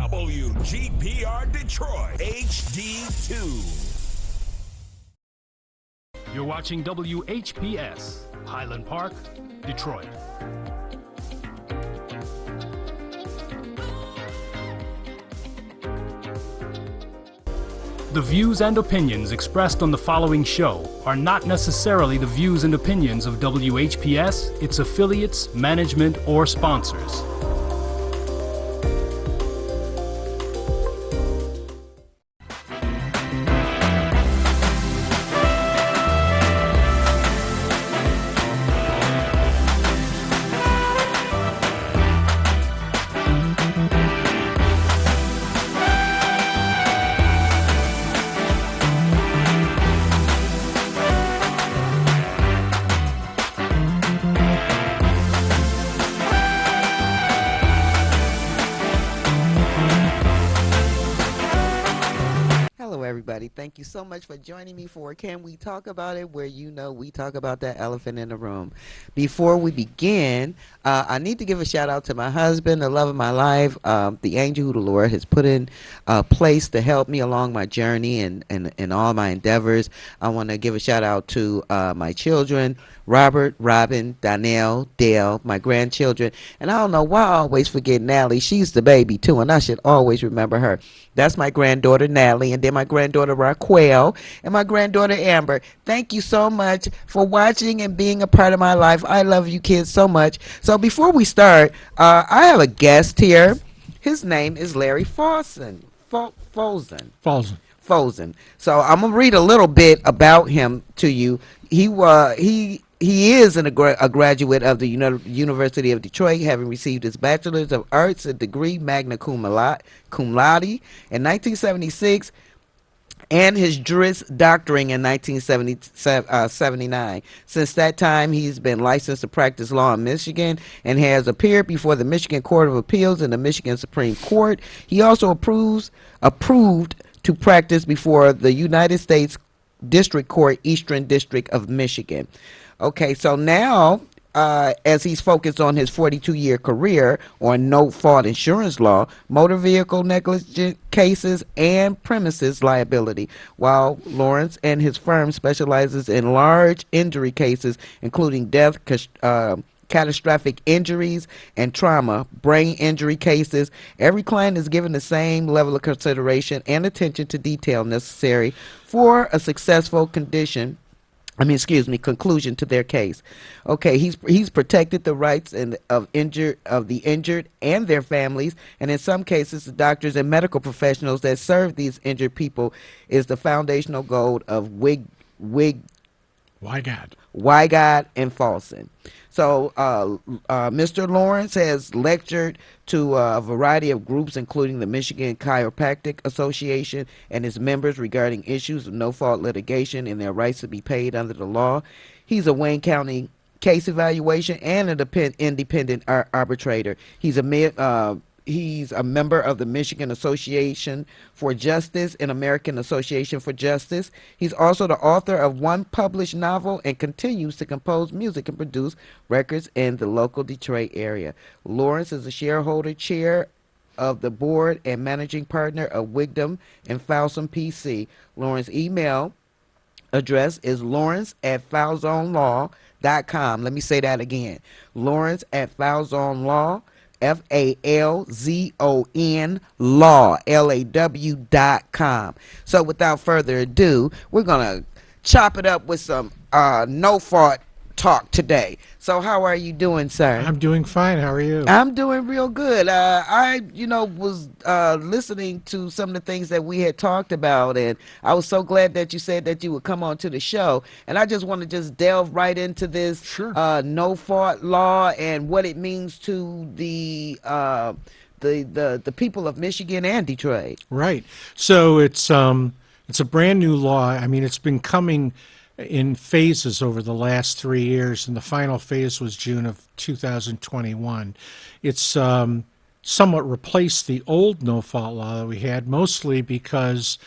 WGPR Detroit HD2. You're watching WHPS, Highland Park, Detroit. The views and opinions expressed on the following show are not necessarily the views and opinions of WHPS, its affiliates, management, or sponsors. Thank you so much for joining me for Can We Talk About It, where we talk about that elephant in the room. Before we begin, I need to give a shout out to my husband, the love of my life, the angel who the Lord has put in place to help me along my journey and all my endeavors. I want to give a shout out to my children, Robert, Robin, Donnell, Dale, my grandchildren. And I don't know why I always forget Natalie. She's the baby too, and I should always remember her. That's my granddaughter, Natalie, and then my granddaughter, Raquel, and my granddaughter, Amber. Thank you so much for watching and being a part of my life. I love you kids so much. So before we start, I have a guest here. His name is Larry Farson. Farson. So I'm going to read a little bit about him to you. He is a graduate of the University of Detroit, having received his Bachelor's of Arts degree magna cum laude in 1976 and his Juris Doctoring in 1979. Since that time, he's been licensed to practice law in Michigan and has appeared before the Michigan Court of Appeals and the Michigan Supreme Court. He also approved to practice before the United States District Court, Eastern District of Michigan. Okay, so now, as he's focused on his 42-year career on no-fault insurance law, motor vehicle negligence cases, and premises liability, while Lawrence and his firm specializes in large injury cases, including death, catastrophic injuries, and trauma, brain injury cases. Every client is given the same level of consideration and attention to detail necessary for a successful conclusion to their case. Okay, he's protected the rights of the injured and their families, and in some cases, the doctors and medical professionals that serve these injured people is the foundational goal of Wygod and Farson. So Mr. Lawrence has lectured to a variety of groups, including the Michigan Chiropractic Association and its members, regarding issues of no-fault litigation and their rights to be paid under the law. He's a Wayne County case evaluation and an independent arbitrator. He's a member of the Michigan Association for Justice and American Association for Justice. He's also the author of one published novel and continues to compose music and produce records in the local Detroit area. Lawrence is a shareholder, chair of the board, and managing partner of Wygod and Farson PC. Lawrence's email address is lawrence@falzonelaw.com. Let me say that again. Lawrence@falzonelaw.com. FALZON law, LAW.com. So without further ado, we're going to chop it up with some no fault talk today. So how are you doing, sir? I'm doing fine. How are you? I'm doing real good. I was listening to some of the things that we had talked about, and I was so glad that you said that you would come on to the show. And I just want to just delve right into this no-fault law and what it means to the people of Michigan and Detroit. Right. So it's a brand new law. I mean, it's been coming in phases over the last 3 years, and the final phase was June of 2021. It's somewhat replaced the old no-fault law that we had, mostly because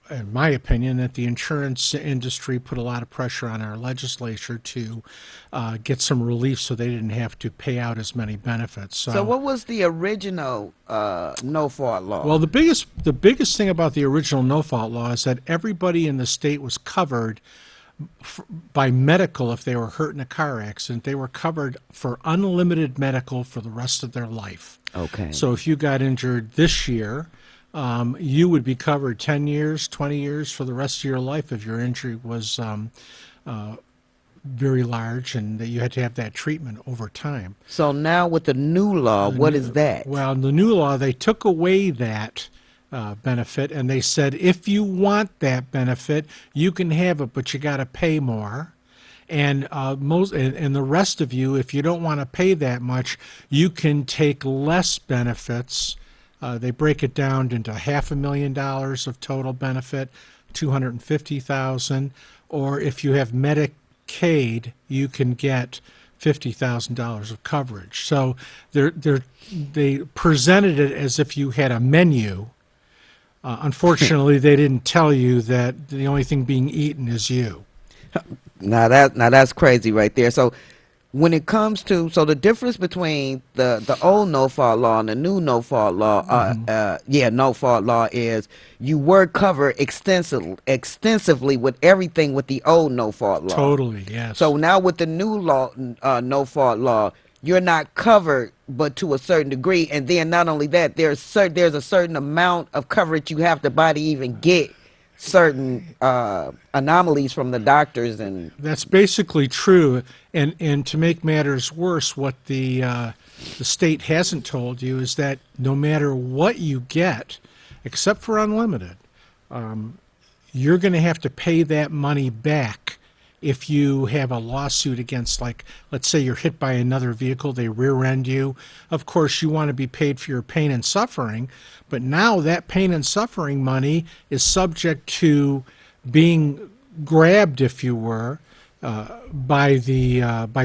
in my opinion, that the insurance industry put a lot of pressure on our legislature to get some relief so they didn't have to pay out as many benefits. So what was the original no fault law? Well, the biggest thing about the original no fault law is that everybody in the state was covered by medical. If they were hurt in a car accident, they were covered for unlimited medical for the rest of their life. Okay. So if you got injured this year, you would be covered 10 years, 20 years for the rest of your life if your injury was very large and that you had to have that treatment over time. So now with the new law, what is that? Well, in the new law, they took away that benefit, and they said if you want that benefit, you can have it, but you got to pay more. And and the rest of you, if you don't want to pay that much, you can take less benefits. They break it down into $500,000 of total benefit, $250,000, or if you have Medicaid, you can get $50,000 of coverage. So they presented it as if you had a menu. Unfortunately, they didn't tell you that the only thing being eaten is you. Now that's crazy right there. So when it comes to the difference between the old no fault law and the new no fault law, no fault law is you were covered extensively with everything with the old no fault law. Totally, yes. So now with the new law, no fault law, you're not covered, but to a certain degree. And then not only that, there's a certain amount of coverage you have to buy to even get certain anomalies from the doctors. And that's basically true. And to make matters worse, what the state hasn't told you is that no matter what you get, except for unlimited, you're going to have to pay that money back if you have a lawsuit against, like, let's say you're hit by another vehicle, they rear end you. Of course, you want to be paid for your pain and suffering, but now that pain and suffering money is subject to being grabbed, if you were, by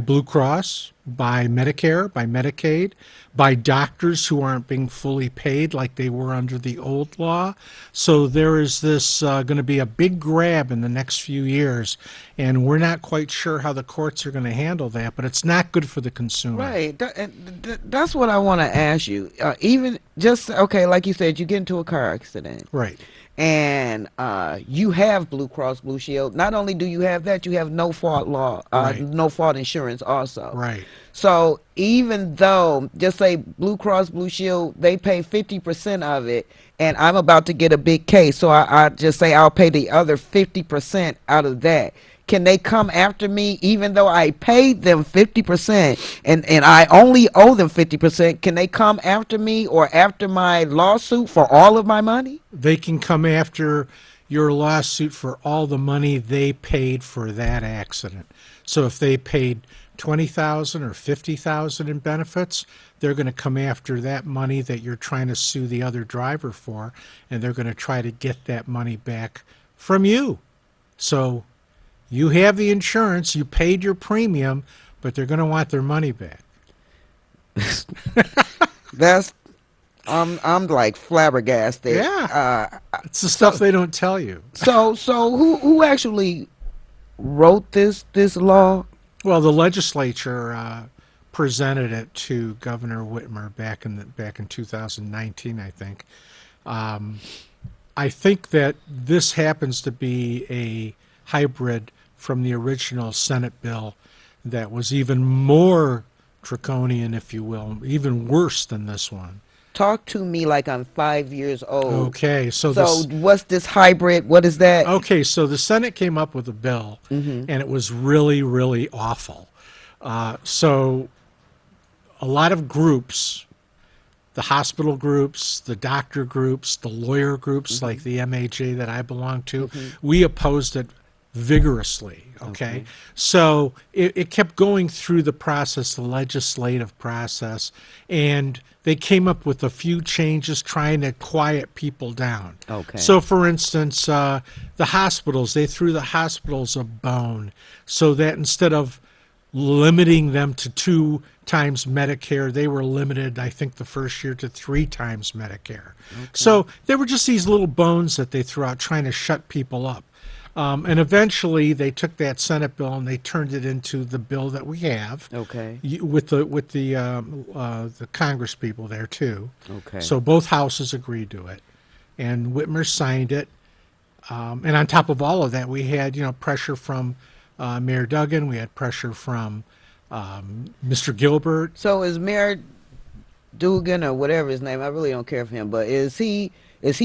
Blue Cross, by Medicare, by Medicaid, by doctors who aren't being fully paid like they were under the old law. So there is this going to be a big grab in the next few years, and we're not quite sure how the courts are going to handle that, but it's not good for the consumer. Right. That's what I want to ask you. Even just, okay, like you said, you get into a car accident. Right. And you have Blue Cross Blue Shield. Not only do you have that, you have no fault law, Right. no fault insurance also. Right. So even though, just say Blue Cross Blue Shield, they pay 50% of it, and I'm about to get a big case, so I just say I'll pay the other 50% out of that. Can they come after me even though I paid them 50% and I only owe them 50%? Can they come after me or after my lawsuit for all of my money? They can come after your lawsuit for all the money they paid for that accident. So if they paid $20,000 or $50,000 in benefits, they're going to come after that money that you're trying to sue the other driver for, and they're going to try to get that money back from you. So you have the insurance, you paid your premium, but they're going to want their money back. That's I'm like flabbergasted. Yeah, it's the stuff they don't tell you. So who actually wrote this law? Well, the legislature presented it to Governor Whitmer back in 2019, I think. I think that this happens to be a hybrid from the original Senate bill that was even more draconian, if you will, even worse than this one. Talk to me like I'm 5 years old. Okay, so what's this hybrid? What is that? Okay, so the Senate came up with a bill, and it was really, really awful. So a lot of groups, the hospital groups, the doctor groups, the lawyer groups, like the MAJ that I belong to, we opposed it vigorously. Okay. So it kept going through the process, the legislative process, and they came up with a few changes trying to quiet people down. Okay. So, for instance, the hospitals, they threw the hospitals a bone so that instead of limiting them to 2 times Medicare. They were limited, I think, the first year to 3 times Medicare. So there were just these little bones that they threw out trying to shut people up. And eventually they took that Senate bill and they turned it into the bill that we have. Okay. With the Congress people there too. Okay. So both houses agreed to it, and Whitmer signed it. And on top of all of that, we had pressure from Mayor Duggan. We had pressure from Mr. Gilbert. So is Mayor Dugan or whatever his name? I really don't care for him, but is he? This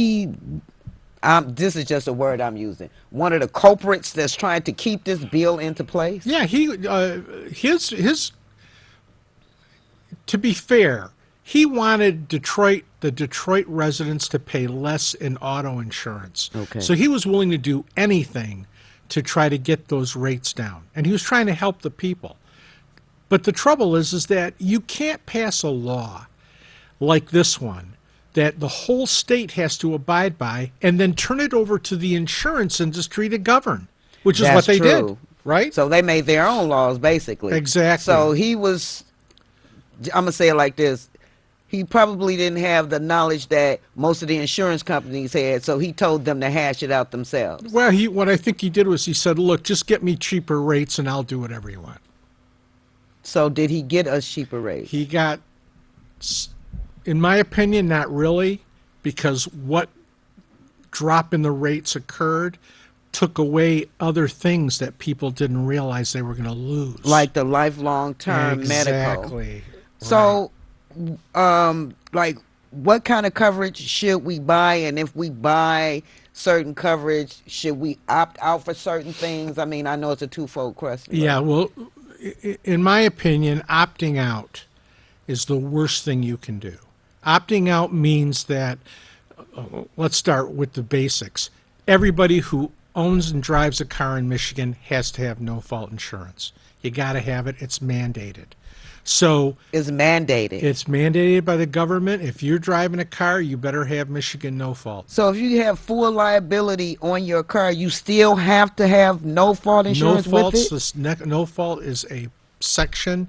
is just a word I'm using. One of the culprits that's trying to keep this bill into place. Yeah, his. To be fair, he wanted the Detroit residents to pay less in auto insurance. Okay. So he was willing to do anything to try to get those rates down, and he was trying to help the people. But the trouble is that you can't pass a law like this one that the whole state has to abide by and then turn it over to the insurance industry to govern, which is what they did, right? So they made their own laws, basically. Exactly. So he was, I'm going to say it like this, he probably didn't have the knowledge that most of the insurance companies had, so he told them to hash it out themselves. Well, what I think he did was he said, look, just get me cheaper rates and I'll do whatever you want. So did he get us cheaper rates? He got, in my opinion, not really, because what drop in the rates occurred took away other things that people didn't realize they were going to lose. Like the lifelong term medical. Exactly. So, like, what kind of coverage should we buy? And if we buy certain coverage, should we opt out for certain things? I mean, I know it's a twofold question. Yeah, well, in my opinion, opting out is the worst thing you can do. Opting out means that, let's start with the basics. Everybody who owns and drives a car in Michigan has to have no-fault insurance. You got to have it. It's mandated. So It's mandated. it's mandated by the government. If you're driving a car, you better have Michigan no-fault. So if you have full liability on your car, you still have to have no-fault insurance with it? No-fault is a section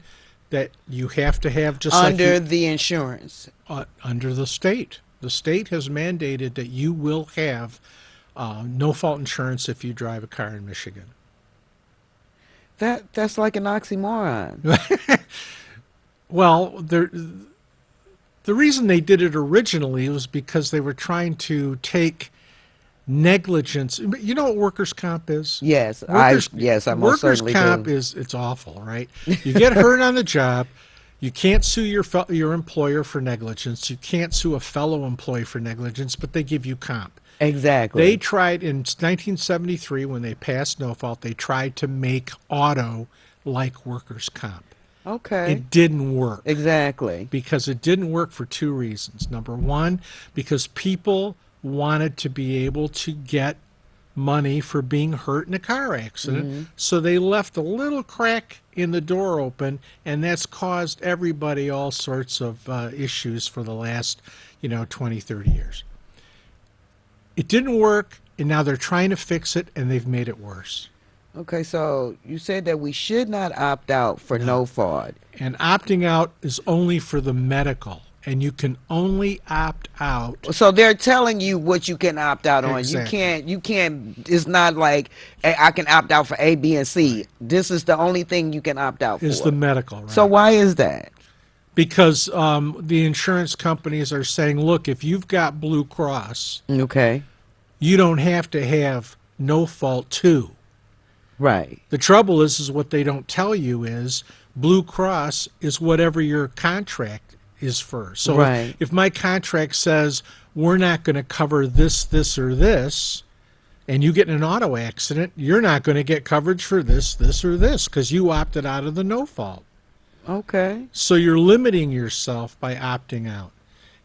that you have to have just Under like the insurance. under the state. The state has mandated that you will have no-fault insurance if you drive a car in Michigan. That's like an oxymoron. Well, the reason they did it originally was because they were trying to take negligence. You know what workers' comp is? Yes, I most certainly do. Workers' comp it's awful, right? You get hurt on the job. You can't sue your employer for negligence. You can't sue a fellow employee for negligence, but they give you comp. Exactly. They tried in 1973 when they passed no fault. They tried to make auto like workers' comp. Okay. It didn't work. Exactly. Because it didn't work for 2 reasons. Number one, because people wanted to be able to get money for being hurt in a car accident. So they left a little crack in the door open, and that's caused everybody all sorts of issues for the last 20, 30 years. It didn't work, and now they're trying to fix it, and they've made it worse. Okay, so you said that we should not opt out for no fault. And opting out is only for the medical, and you can only opt out. So they're telling you what you can opt out on. Exactly. You can't, it's not like hey, I can opt out for A, B, and C. This is the only thing you can opt out for. Is the medical, right? So why is that? Because the insurance companies are saying, look, if you've got Blue Cross, Okay. you don't have to have no fault too. Right. The trouble is what they don't tell you is Blue Cross is whatever your contract is for. So Right. if my contract says we're not going to cover this, this, or this, and you get in an auto accident, you're not going to get coverage for this, this, or this because you opted out of the no fault. Okay. So you're limiting yourself by opting out.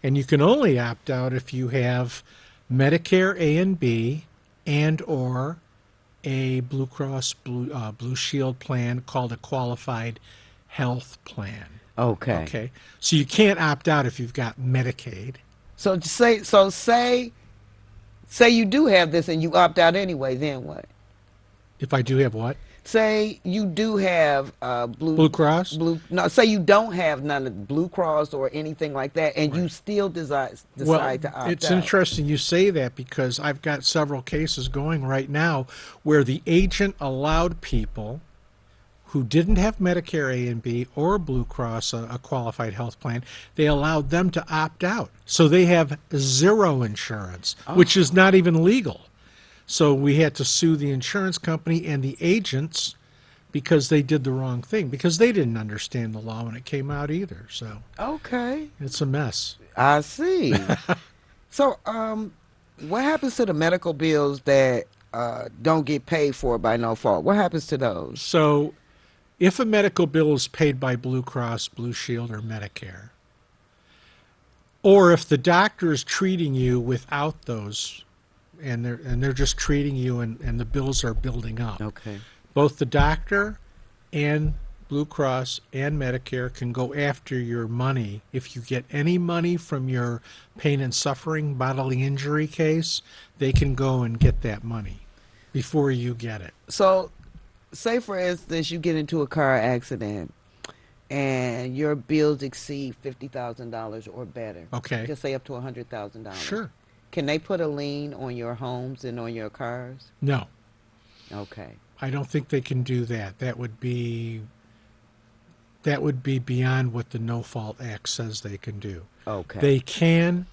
And you can only opt out if you have Medicare A and B and or a Blue Cross Blue Shield plan called a qualified health plan. Okay. Okay. So you can't opt out if you've got Medicaid. So say you do have this and you opt out anyway, then what? If I do have what? Say you do have Blue Cross? no, say you don't have none of Blue Cross or anything like that, and you Right. still decide Well, to opt it's out. interesting you say that because I've got several cases going right now where the agent allowed people who didn't have Medicare A and B or Blue Cross, a qualified health plan, they allowed them to opt out. So they have zero insurance, which is not even legal. So we had to sue the insurance company and the agents because they did the wrong thing, because they didn't understand the law when it came out either. So Okay, it's a mess. I see. So, what happens to the medical bills that don't get paid for by no fault? What happens to those? So if a medical bill is paid by Blue Cross, Blue Shield, or Medicare, or if the doctor is treating you without those, and they're just treating you, and the bills are building up, Okay. both the doctor and Blue Cross and Medicare can go after your money. If you get any money from your pain and suffering bodily injury case, they can go and get that money before you get it. So, say for instance, you get into a car accident and your bills exceed $50,000 or better. Okay. Just say up to $100,000. Sure. Can they put a lien on your homes and on your cars? No, Okay. I don't think they can do that. That would be beyond what the No Fault Act says they can do. Okay. They can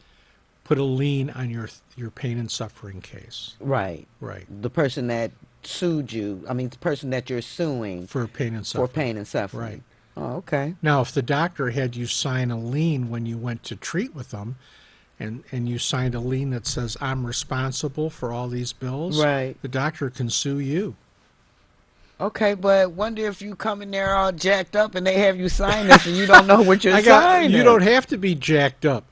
put a lien on your pain and suffering case. Right. Right. The person that sued you, I mean, the person that you're suing For pain and for suffering. pain and suffering. Right. Oh, okay. Now, if the doctor had you sign a lien when you went to treat with them, and you signed a lien that says, I'm responsible for all these bills, Right. the doctor can sue you. Okay, but wonder if you come in there all jacked up and they have you sign this and you don't know what you're signing. You don't have to be jacked up.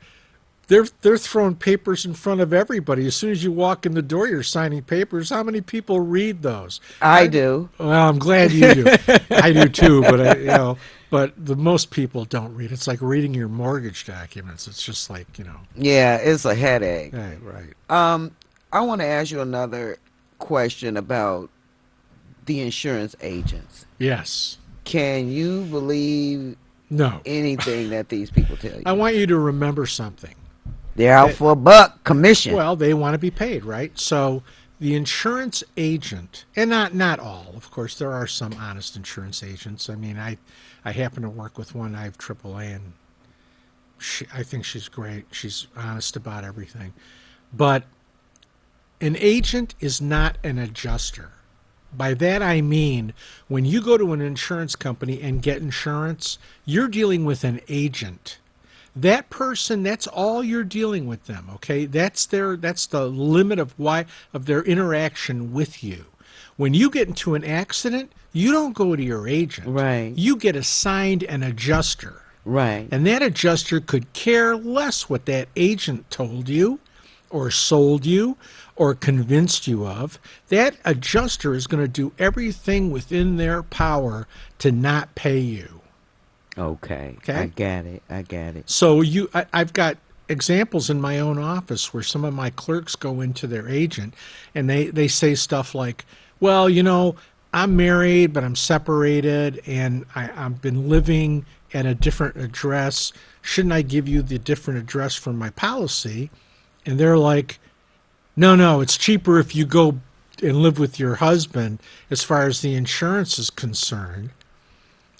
They're throwing papers in front of everybody. As soon as you walk in the door, you're signing papers. How many people read those? I do. Well, I'm glad you do. I do too, but but the most people don't read. It's like reading your mortgage documents. It's just like, Yeah, it's a headache. right. I want to ask you another question about the insurance agents. Yes. Can you believe No. anything that these people tell you? I want you to remember something. They're out for a buck commission. Well, they want to be paid, right? So the insurance agent, and not all, of course, there are some honest insurance agents. I mean, I happen to work with one. I have AAA, and I think she's great. She's honest about everything. But an agent is not an adjuster. By that I mean, when you go to an insurance company and get insurance, you're dealing with an agent. That person, that's all you're dealing with them, okay? That's the limit of their interaction with you. When you get into an accident, you don't go to your agent. Right. You get assigned an adjuster. Right. And that adjuster could care less what that agent told you or sold you or convinced you of. That adjuster is going to do everything within their power to not pay you. Okay. Okay. I get it. So I've got examples in my own office where some of my clerks go into their agent and they say stuff like, well, I'm married, but I'm separated and I've been living at a different address. Shouldn't I give you the different address for my policy? And they're like, no, it's cheaper if you go and live with your husband as far as the insurance is concerned.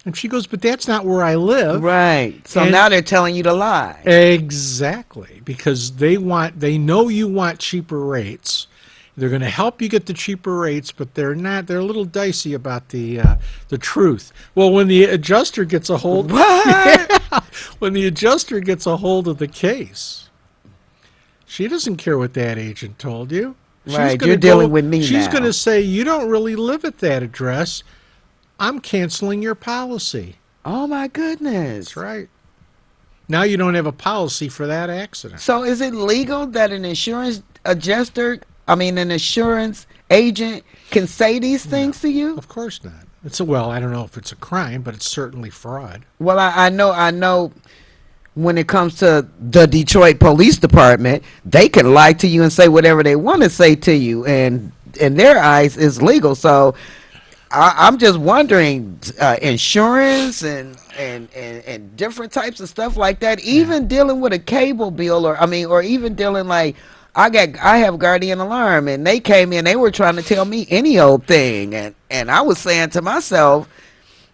And she goes, but that's not where I live. Right. So And- now they're telling you to lie. Exactly, because they know you want cheaper rates. They're going to help you get the cheaper rates, but they're a little dicey about the truth. Well, when the adjuster gets a hold What? when the adjuster gets a hold of the case, she doesn't care what that agent told you. Right, gonna you're dealing with me She's now. going to say, you don't really live at that address. I'm canceling your policy. Oh my goodness. That's right. Now you don't have a policy for that accident. So is it legal that an insurance agent can say these things to you? Of course not. I don't know if it's a crime, but it's certainly fraud. Well, I know when it comes to the Detroit Police Department, they can lie to you and say whatever they want to say to you, and in their eyes is legal. So I'm just wondering, insurance and different types of stuff like that. Even dealing with a cable bill, or even dealing like I have Guardian Alarm, and they came in, they were trying to tell me any old thing, and I was saying to myself,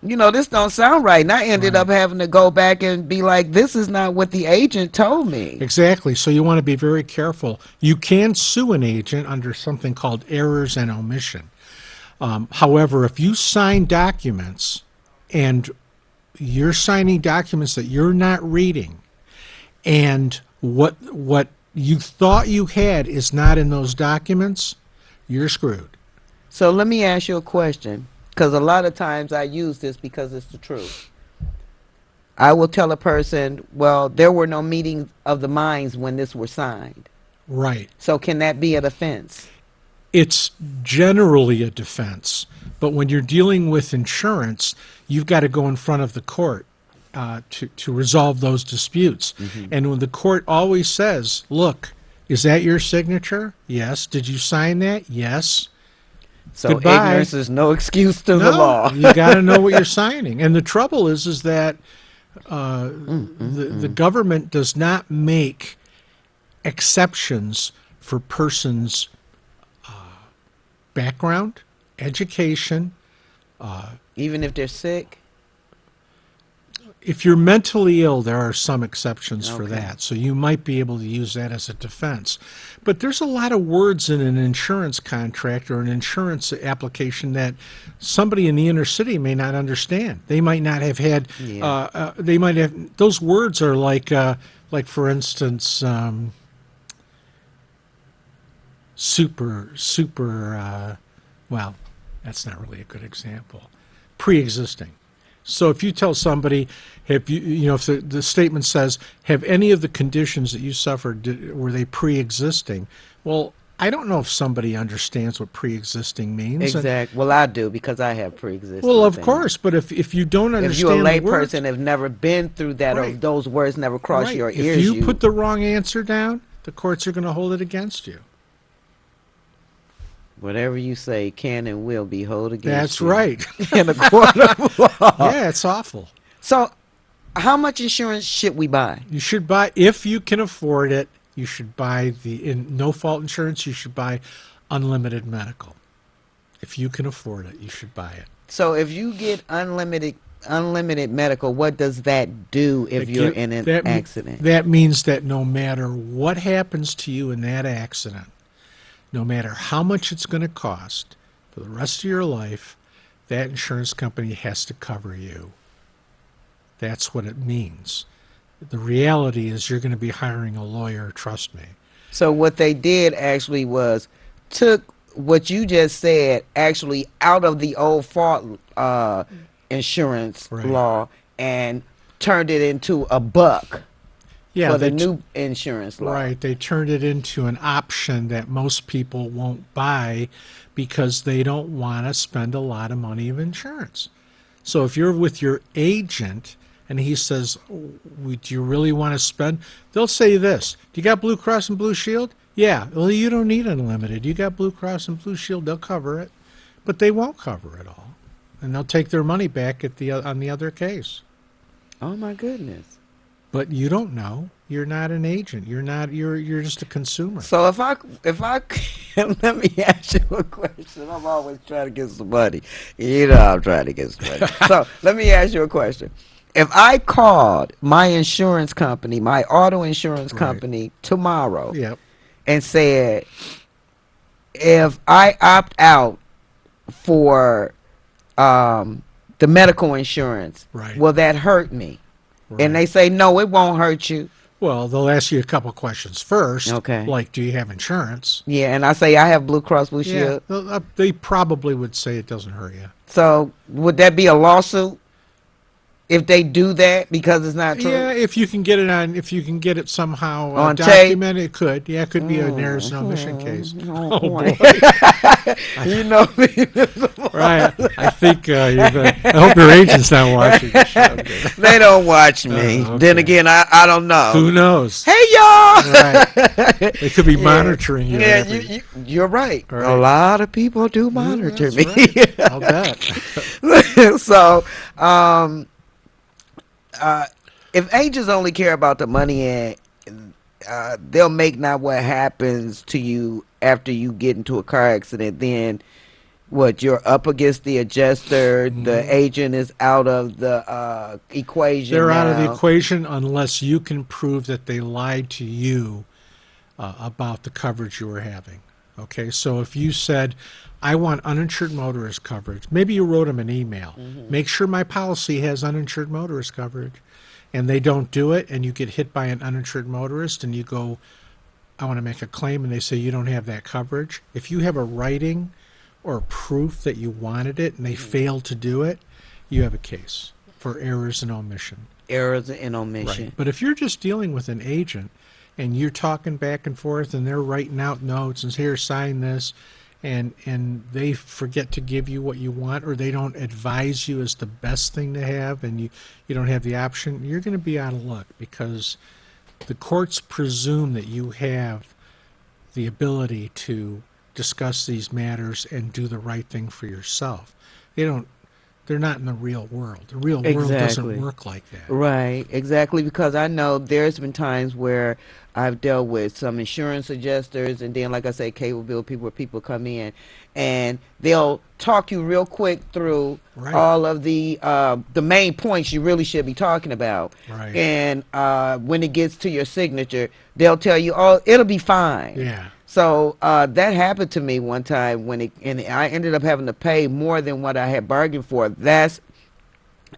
this don't sound right. And I ended up having to go back and be like, this is not what the agent told me. Exactly. So you want to be very careful. You can sue an agent under something called errors and omission. However, if you sign documents and you're signing documents that you're not reading, and what you thought you had is not in those documents, you're screwed. So let me ask you a question, because a lot of times I use this because it's the truth. I will tell a person, well, there were no meetings of the minds when this was signed. Right. So can that be a defense? It's generally a defense, but when you're dealing with insurance, you've got to go in front of the court to resolve those disputes. And when the court always says, look, is that your signature? Yes. Did you sign that? Yes. So Goodbye. Ignorance is no excuse to the law. You got to know what you're signing. And the trouble is that the government does not make exceptions for persons' background, education. Even if they're sick? If you're mentally ill, there are some exceptions for Okay. that. So you might be able to use that as a defense. But there's a lot of words in an insurance contract or an insurance application that somebody in the inner city may not understand. They might not have had, they might have, those words are like for instance, well, that's not really a good example. Pre-existing. So if you tell somebody, if the statement says, have any of the conditions that you suffered, were they pre-existing? Well, I don't know if somebody understands what pre-existing means. Exactly. Well, I do, because I have pre-existing Well, of things. course, but if you don't understand If you're a the lay words, person, have never been through that, or Right. those words never cross right, your if ears, you put the wrong answer down, the courts are going to hold it against you. whatever you say can and will be held against That's you right. in the court of law. Yeah, it's awful. So, how much insurance should we buy? You should buy, if you can afford it, you should buy in no-fault insurance, you should buy unlimited medical. If you can afford it, you should buy it. So, if you get unlimited medical, what does that do if you're in an accident? That means that no matter what happens to you in that accident, no matter how much it's going to cost for the rest of your life, that insurance company has to cover you. That's what it means. The reality is you're going to be hiring a lawyer, trust me. So what they did actually was took what you just said actually out of the old fault insurance Right. law and turned it into a buck Yeah, for the they new insurance law. Right, they turned it into an option that most people won't buy because they don't want to spend a lot of money of insurance. So if you're with your agent and he says, do you really want to spend? They'll say this, do you got Blue Cross and Blue Shield? Yeah, well, you don't need unlimited. You got Blue Cross and Blue Shield, they'll cover it. But they won't cover it all. And they'll take their money back on the other case. Oh my goodness. But you don't know. You're not an agent. You're just a consumer. So if I let me ask you a question. I'm always trying to get some money. I'm trying to get some money. So let me ask you a question. If I called my insurance company, my auto insurance company tomorrow, Yep. and said, if I opt out for the medical insurance, Right. will that hurt me? Right. And they say, no, it won't hurt you. Well, they'll ask you a couple questions first. Okay. Like, do you have insurance? Yeah, and I say I have Blue Cross Blue Shield. Yeah, they probably would say it doesn't hurt you. So would that be a lawsuit? if they do that because it's not true? Yeah, if you can get it on, if you can get it somehow On tape? documented, it could. Yeah, it could be an errors and omission case. Oh, Oh boy. boy. You know me. Right. I think you've. I hope your agent's not watching the show. They don't watch me. Oh, okay. Then again, I don't know. Who knows? Hey, y'all. Right. They could be monitoring you. Yeah, you're right. Right. A lot of people do monitor That's me. right. I'll bet. So, if agents only care about the money and they'll make not what happens to you after you get into a car accident, then what, you're up against the adjuster, the agent is out of the equation. They're out of the now. equation unless you can prove that they lied to you about the coverage you were having. Okay, so if you said, I want uninsured motorist coverage, maybe you wrote them an email. Make sure my policy has uninsured motorist coverage, and they don't do it, and you get hit by an uninsured motorist, and you go, I want to make a claim, and they say you don't have that coverage. If you have a writing or proof that you wanted it and they failed to do it, you have a case for errors and omission. Errors and omission. Right. But if you're just dealing with an agent and you're talking back and forth and they're writing out notes and here, sign this, and they forget to give you what you want, or they don't advise you as the best thing to have, and you don't have the option, you're going to be out of luck, because the courts presume that you have the ability to discuss these matters and do the right thing for yourself. They're not in the real world. The real world doesn't work like that. Right, exactly, because I know there's been times where I've dealt with some insurance adjusters, and then, like I say, cable bill people, where people come in and they'll talk you real quick through all of the main points you really should be talking about. Right. And when it gets to your signature, they'll tell you, oh, it'll be fine. Yeah. So that happened to me one time and I ended up having to pay more than what I had bargained for. That's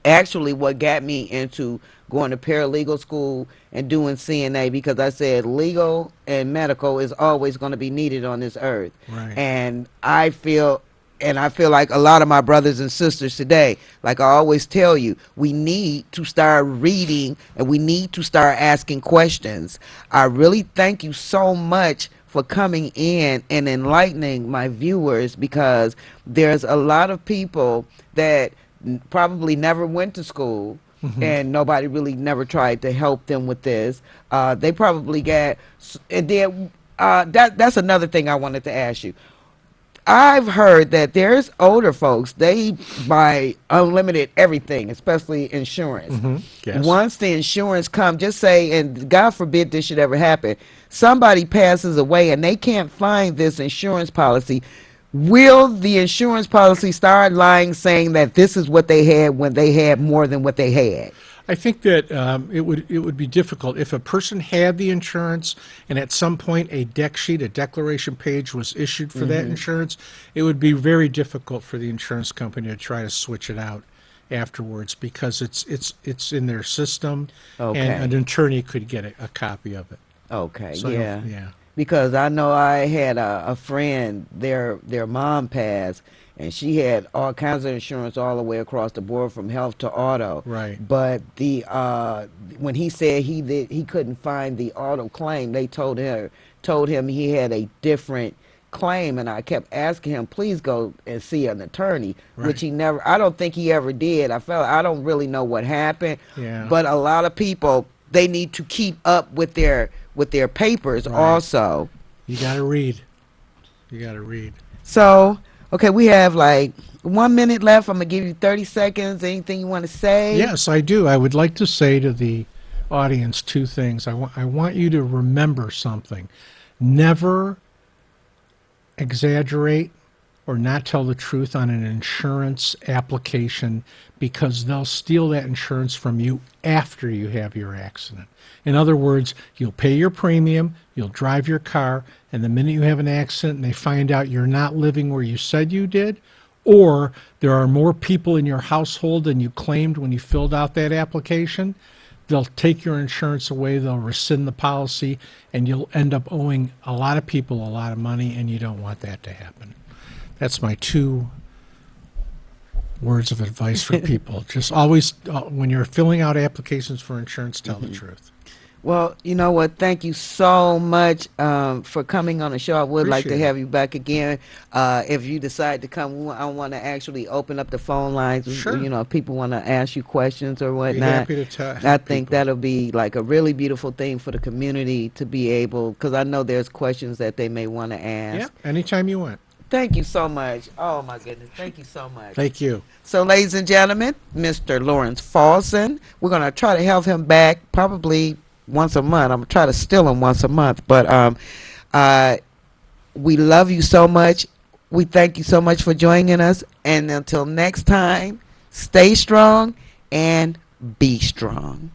actually what got me into going to paralegal school and doing CNA, because I said legal and medical is always going to be needed on this earth. Right. And I feel like a lot of my brothers and sisters today, like I always tell you, we need to start reading and we need to start asking questions. I really thank you so much for coming in and enlightening my viewers, because there's a lot of people that probably never went to school and nobody really never tried to help them with this. They probably got, and then that's another thing I wanted to ask you. I've heard that there's older folks, they buy unlimited everything, especially insurance. Yes. Once the insurance comes, just say, and God forbid this should ever happen, somebody passes away and they can't find this insurance policy. Will the insurance policy start lying, saying that this is what they had when they had more than what they had? I think that it would be difficult if a person had the insurance and at some point a deck sheet, a declaration page was issued for that insurance. It would be very difficult for the insurance company to try to switch it out afterwards, because it's in their system, Okay. and an attorney could get a copy of it. Okay, So yeah. Because I know I had a friend, their mom passed, and she had all kinds of insurance all the way across the board, from health to auto. Right. But the when he said he couldn't find the auto claim, they told him he had a different claim, and I kept asking him, please go and see an attorney, which he never. I don't think he ever did. I don't really know what happened. Yeah. But a lot of people, they need to keep up with their papers also. You got to read. You got to read. So, okay, we have like 1 minute left. I'm going to give you 30 seconds. Anything you want to say? Yes, I do. I would like to say to the audience two things. I want you to remember something. Never exaggerate or not tell the truth on an insurance application, because they'll steal that insurance from you after you have your accident. In other words, you'll pay your premium, you'll drive your car, and the minute you have an accident and they find out you're not living where you said you did, or there are more people in your household than you claimed when you filled out that application, they'll take your insurance away, they'll rescind the policy, and you'll end up owing a lot of people a lot of money, and you don't want that to happen. That's my two words of advice for people. Just always, when you're filling out applications for insurance, tell the truth. Well, you know what? Thank you so much for coming on the show. I would like to Appreciate it. have you back again. If you decide to come, I want to actually open up the phone lines. Sure. You know, if people want to ask you questions or Be whatnot. happy to help I think people. that'll be like a really beautiful thing for the community to be able, because I know there's questions that they may want to ask. Yeah, anytime you want. Thank you so much. Oh, my goodness. Thank you so much. Thank you. So, ladies and gentlemen, Mr. Lawrence Farson, we're going to try to have him back probably once a month. I'm going to try to steal him once a month. But we love you so much. We thank you so much for joining us. And until next time, stay strong and be strong.